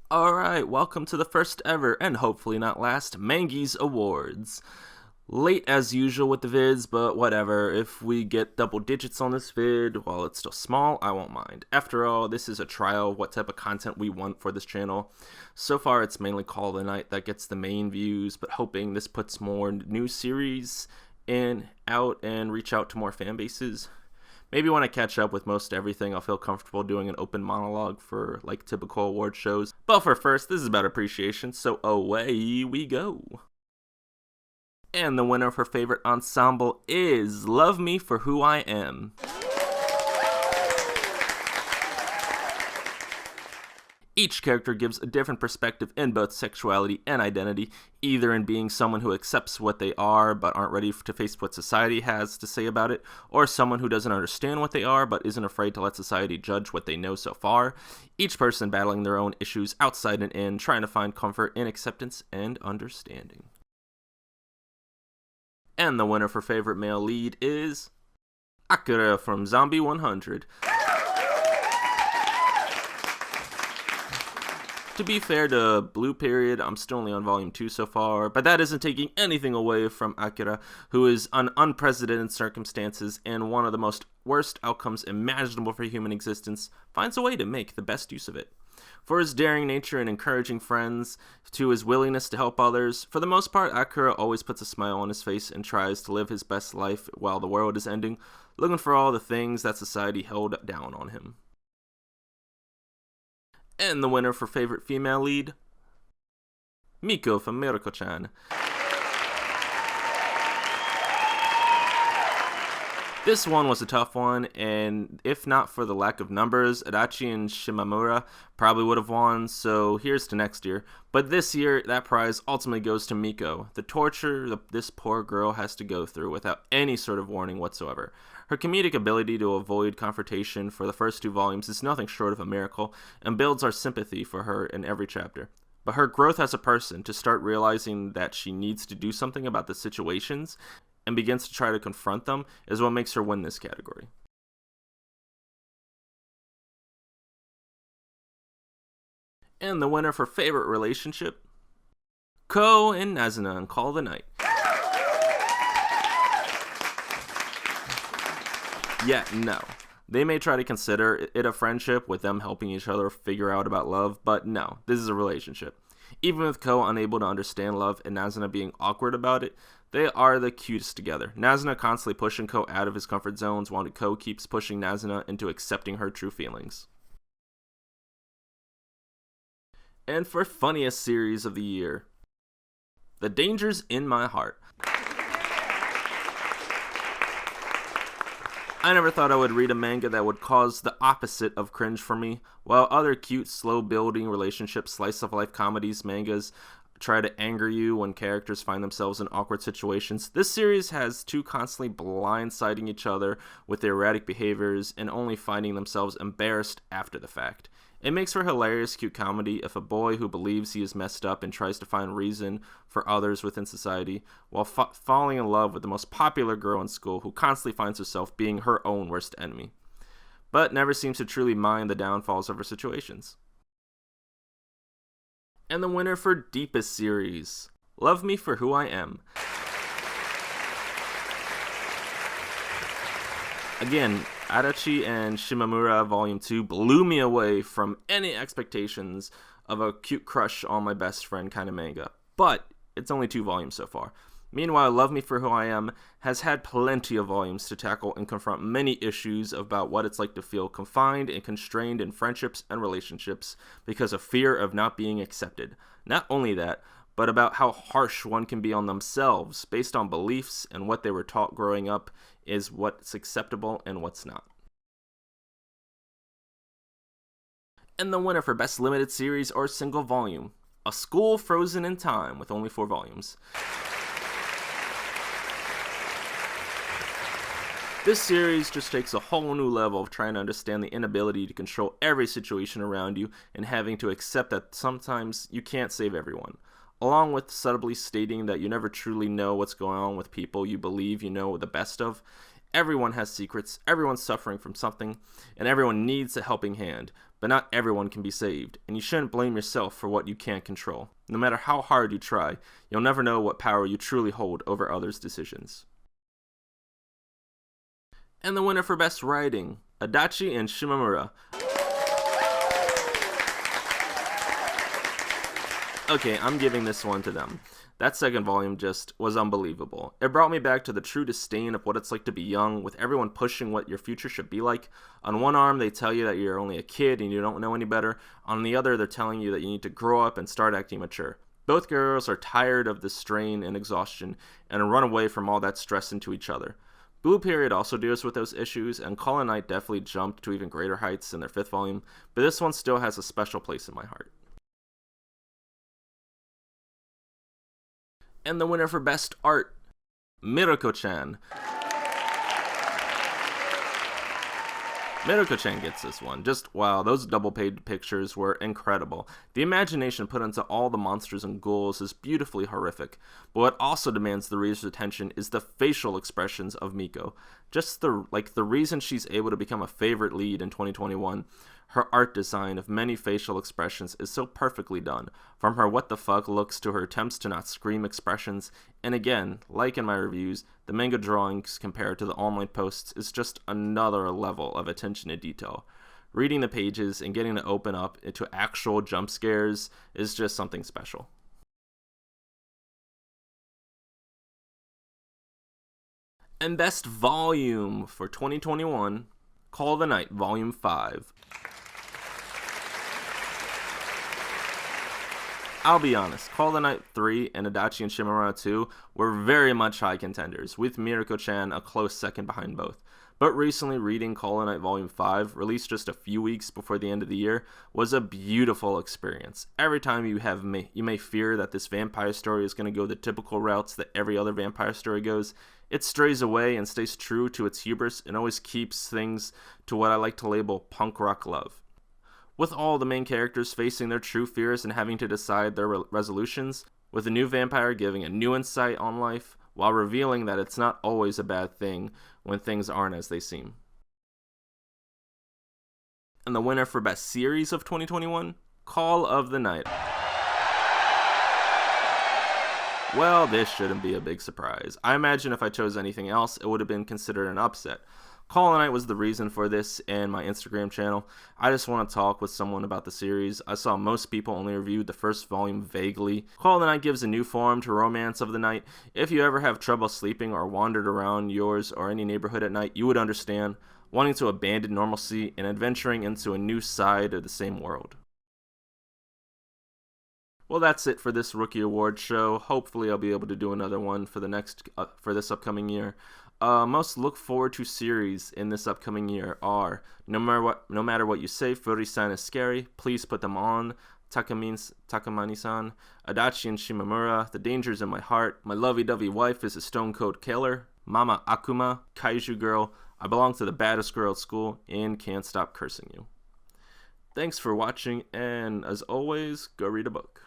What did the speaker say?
Alright, welcome to the first ever, and hopefully not last, Mangy's Awards. Late as usual with the vids, but whatever. If we get double digits on this vid while it's still small, I won't mind. After all, this is a trial of what type of content we want for this channel. So far, it's mainly Call of the Night that gets the main views, but hoping this puts more new series out and reach out to more fan bases. Maybe when I catch up with most everything, I'll feel comfortable doing an open monologue for like typical award shows. But for first, this is about appreciation, so away we go. And the winner of her favorite ensemble is Love Me for Who I Am. Each character gives a different perspective in both sexuality and identity, either in being someone who accepts what they are but aren't ready to face what society has to say about it, or someone who doesn't understand what they are but isn't afraid to let society judge what they know so far. Each person battling their own issues outside and in, trying to find comfort in acceptance and understanding. And the winner for favorite male lead is Akira from Zombie 100. To be fair to Blue Period, I'm still only on volume 2 so far, but that isn't taking anything away from Akira, who is in unprecedented circumstances and one of the most worst outcomes imaginable for human existence, finds a way to make the best use of it. For his daring nature and encouraging friends, to his willingness to help others, for the most part, Akira always puts a smile on his face and tries to live his best life while the world is ending, looking for all the things that society held down on him. And the winner for favorite female lead, Miko from Mirko-Chan. This one was a tough one, and if not for the lack of numbers, Adachi and Shimamura probably would have won, so here's to next year. But this year, that prize ultimately goes to Miko, the torture this poor girl has to go through without any sort of warning whatsoever. Her comedic ability to avoid confrontation for the first 2 volumes is nothing short of a miracle, and builds our sympathy for her in every chapter. But her growth as a person, to start realizing that she needs to do something about the situations, and begins to try to confront them, is what makes her win this category. And the winner for favorite relationship, Ko and Nazuna in Call of the Night. Yeah, no. They may try to consider it a friendship with them helping each other figure out about love, but no, this is a relationship. Even with Ko unable to understand love and Nazuna being awkward about it, they are the cutest together. Nazuna constantly pushing Ko out of his comfort zones, while Ko keeps pushing Nazuna into accepting her true feelings. And for funniest series of the year, The Dangers in My Heart. I never thought I would read a manga that would cause the opposite of cringe for me. While other cute, slow-building relationship slice-of-life comedies mangas try to anger you when characters find themselves in awkward situations, this series has 2 constantly blindsiding each other with their erratic behaviors and only finding themselves embarrassed after the fact. It makes for hilarious, cute comedy if a boy who believes he is messed up and tries to find reason for others within society, while falling in love with the most popular girl in school who constantly finds herself being her own worst enemy, but never seems to truly mind the downfalls of her situations. And the winner for Deepest Series, Love Me for Who I Am. Again, Adachi and Shimamura Volume 2 blew me away from any expectations of a cute crush on my best friend kind of manga, but it's only 2 volumes so far. Meanwhile, Love Me for Who I Am has had plenty of volumes to tackle and confront many issues about what it's like to feel confined and constrained in friendships and relationships because of fear of not being accepted. Not only that, but about how harsh one can be on themselves based on beliefs and what they were taught growing up is what's acceptable and what's not. And the winner for Best Limited Series or Single Volume, A School Frozen in Time with only 4 volumes. This series just takes a whole new level of trying to understand the inability to control every situation around you and having to accept that sometimes you can't save everyone, along with subtly stating that you never truly know what's going on with people you believe you know the best of. Everyone has secrets, everyone's suffering from something, and everyone needs a helping hand, but not everyone can be saved, and you shouldn't blame yourself for what you can't control. No matter how hard you try, you'll never know what power you truly hold over others' decisions. And the winner for Best Writing, Adachi and Shimamura. Okay, I'm giving this one to them. That second volume just was unbelievable. It brought me back to the true disdain of what it's like to be young, with everyone pushing what your future should be like. On one arm, they tell you that you're only a kid and you don't know any better. On the other, they're telling you that you need to grow up and start acting mature. Both girls are tired of the strain and exhaustion and run away from all that stress into each other. Blue Period also deals with those issues, and Call of Night definitely jumped to even greater heights in their fifth volume, but this one still has a special place in my heart. And the winner for Best Art, Mirko-Chan. Mirko-Chan gets this one. Just wow, those double-page pictures were incredible. The imagination put into all the monsters and ghouls is beautifully horrific, but what also demands the reader's attention is the facial expressions of Miko. Just the reason she's able to become a favorite lead in 2021. Her art design of many facial expressions is so perfectly done, from her what the fuck looks to her attempts to not scream expressions, and again, like in my reviews, the manga drawings compared to the online posts is just another level of attention to detail. Reading the pages and getting to open up into actual jump scares is just something special. And Best Volume for 2021, Call of the Night Volume 5. I'll be honest, Call of the Night 3 and Adachi and Shimamura 2 were very much high contenders, with Mirko-Chan a close second behind both. But recently reading Call of the Night Volume 5, released just a few weeks before the end of the year, was a beautiful experience. Every time you may fear that this vampire story is going to go the typical routes that every other vampire story goes, it strays away and stays true to its hubris and always keeps things to what I like to label punk rock love. With all the main characters facing their true fears and having to decide their resolutions, with a new vampire giving a new insight on life, while revealing that it's not always a bad thing when things aren't as they seem. And the winner for Best Series of 2021, Call of the Night. Well, this shouldn't be a big surprise. I imagine if I chose anything else, it would have been considered an upset. Call of the Night was the reason for this and my Instagram channel. I just want to talk with someone about the series. I saw most people only reviewed the first volume vaguely. Call of the Night gives a new form to Romance of the Night. If you ever have trouble sleeping or wandered around yours or any neighborhood at night, you would understand, wanting to abandon normalcy and adventuring into a new side of the same world. Well, that's it for this Rookie Award show. Hopefully I'll be able to do another one for this upcoming year. Most look forward to series in this upcoming year are No Matter What You Say, Furi-san is Scary, Please Put Them On, Takamani-san, Adachi and Shimamura, The Dangers in My Heart, My Lovey-Dovey Wife is a Stone Cold Killer, Mama Akuma, Kaiju Girl, I Belong to the Baddest Girl at School, and Can't Stop Cursing You. Thanks for watching, and as always, go read a book.